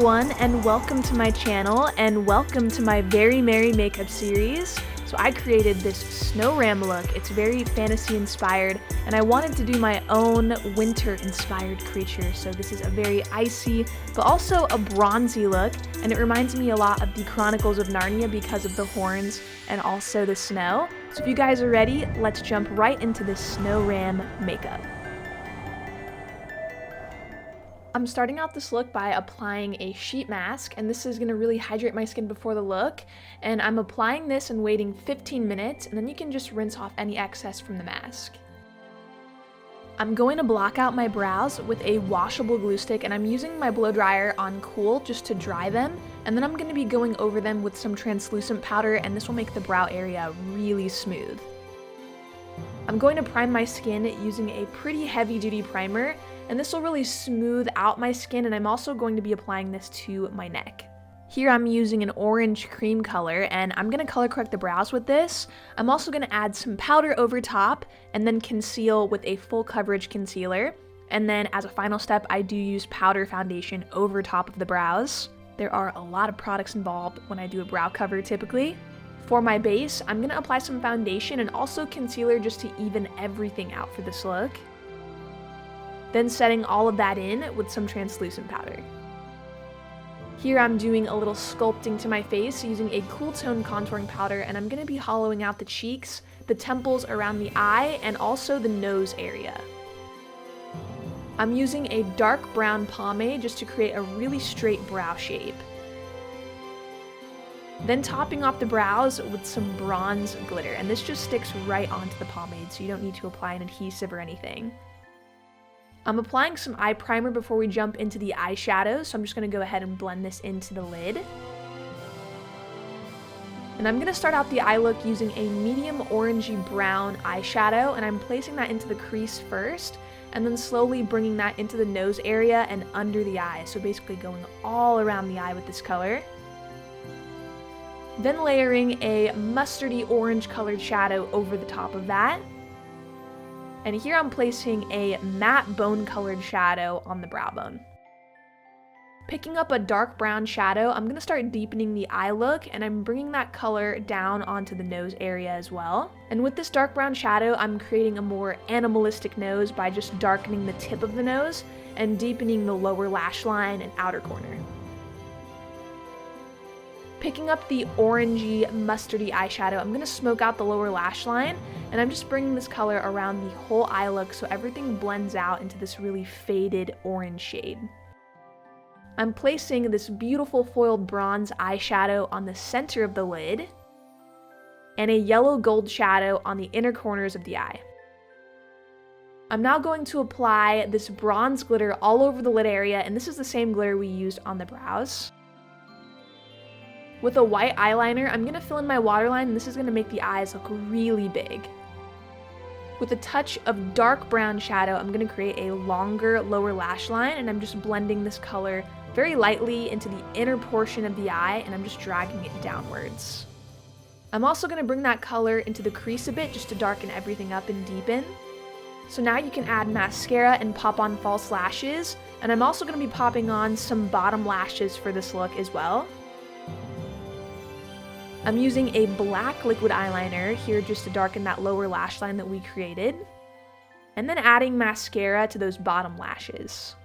everyone, and welcome to my channel, and welcome to my very merry makeup series. So I created this snow ram look. It's very fantasy inspired, and I wanted to do my own winter inspired creature. So this is a very icy, but also a bronzy look, and it reminds me a lot of the Chronicles of Narnia because of the horns and also the snow. So if you guys are ready, let's jump right into this snow ram makeup. I'm starting out this look by applying a sheet mask, and this is going to really hydrate my skin before the look. And I'm applying this and waiting 15 minutes, and then you can just rinse off any excess from the mask. I'm going to block out my brows with a washable glue stick, and I'm using my blow dryer on cool just to dry them. And then I'm going to be going over them with some translucent powder, and this will make the brow area really smooth. I'm going to prime my skin using a pretty heavy duty primer, and this will really smooth out my skin, and I'm also going to be applying this to my neck. Here I'm using an orange cream color, and I'm going to color correct the brows with this. I'm also going to add some powder over top and then conceal with a full coverage concealer. And then as a final step, I do use powder foundation over top of the brows. There are a lot of products involved when I do a brow cover typically. For my base, I'm going to apply some foundation and also concealer just to even everything out for this look. Then setting all of that in with some translucent powder. Here I'm doing a little sculpting to my face using a cool tone contouring powder, and I'm going to be hollowing out the cheeks, the temples around the eye, and also the nose area. I'm using a dark brown pomade just to create a really straight brow shape. Then topping off the brows with some bronze glitter, and this just sticks right onto the pomade, so you don't need to apply an adhesive or anything. I'm applying some eye primer before we jump into the eyeshadows, so I'm just going to go ahead and blend this into the lid. And I'm going to start out the eye look using a medium orangey brown eyeshadow, and I'm placing that into the crease first, and then slowly bringing that into the nose area and under the eye, so basically going all around the eye with this color. Then layering a mustardy orange colored shadow over the top of that. And here I'm placing a matte bone colored shadow on the brow bone. Picking up a dark brown shadow, I'm going to start deepening the eye look, and I'm bringing that color down onto the nose area as well. And with this dark brown shadow, I'm creating a more animalistic nose by just darkening the tip of the nose and deepening the lower lash line and outer corner. Picking up the orangey mustardy eyeshadow, I'm going to smoke out the lower lash line, and I'm just bringing this color around the whole eye look so everything blends out into this really faded orange shade. I'm placing this beautiful foiled bronze eyeshadow on the center of the lid, and a yellow gold shadow on the inner corners of the eye. I'm now going to apply this bronze glitter all over the lid area, and this is the same glitter we used on the brows. With a white eyeliner, I'm going to fill in my waterline, and this is going to make the eyes look really big. With a touch of dark brown shadow, I'm going to create a longer lower lash line, and I'm just blending this color very lightly into the inner portion of the eye, and I'm just dragging it downwards. I'm also going to bring that color into the crease a bit just to darken everything up and deepen. So now you can add mascara and pop on false lashes, and I'm also going to be popping on some bottom lashes for this look as well. I'm using a black liquid eyeliner here just to darken that lower lash line that we created, and then adding mascara to those bottom lashes.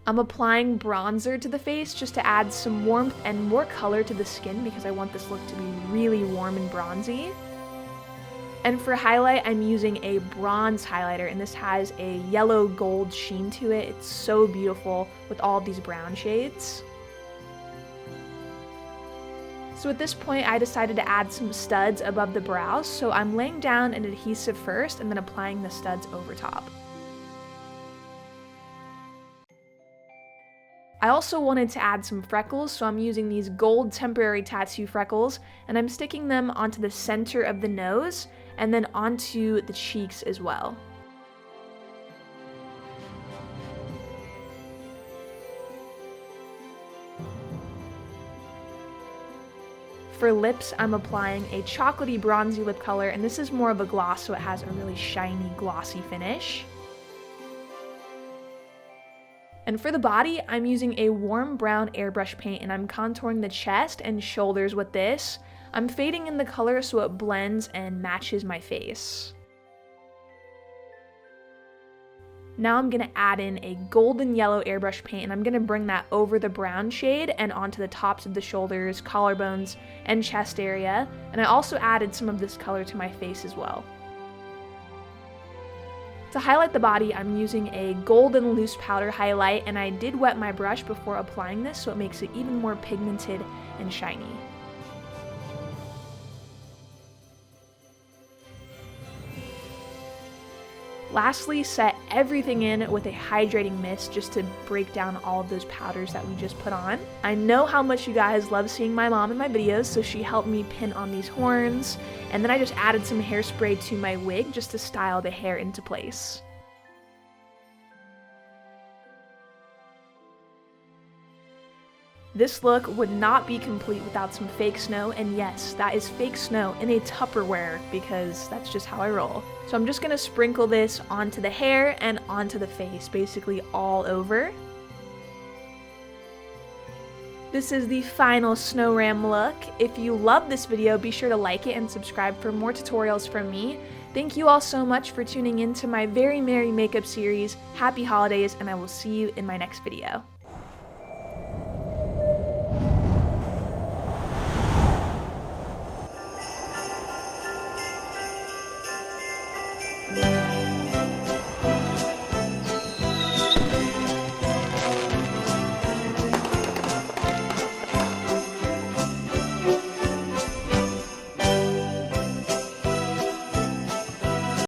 I'm applying bronzer to the face just to add some warmth and more color to the skin because I want this look to be really warm and bronzy. And for highlight, I'm using a bronze highlighter, and this has a yellow gold sheen to it. It's so beautiful with all of these brown shades. So at this point, I decided to add some studs above the brows, so I'm laying down an adhesive first and then applying the studs over top. I also wanted to add some freckles, so I'm using these gold temporary tattoo freckles, and I'm sticking them onto the center of the nose and then onto the cheeks as well. For lips, I'm applying a chocolatey bronzy lip color, and this is more of a gloss, so it has a really shiny, glossy finish. And for the body, I'm using a warm brown airbrush paint and I'm contouring the chest and shoulders with this. I'm fading in the color so it blends and matches my face. Now I'm going to add in a golden yellow airbrush paint and I'm going to bring that over the brown shade and onto the tops of the shoulders, collarbones, and chest area. And I also added some of this color to my face as well. To highlight the body, I'm using a golden loose powder highlight, and I did wet my brush before applying this so it makes it even more pigmented and shiny. Lastly, set everything in with a hydrating mist just to break down all of those powders that we just put on. I know how much you guys love seeing my mom in my videos, so she helped me pin on these horns, and then I just added some hairspray to my wig just to style the hair into place. This look would not be complete without some fake snow, and yes, that is fake snow in a Tupperware because that's just how I roll. So I'm just gonna sprinkle this onto the hair and onto the face, basically all over. This is the final snow ram look. If you love this video, be sure to like it and subscribe for more tutorials from me. Thank you all so much for tuning in to my very merry makeup series. Happy holidays, and I will see you in my next video.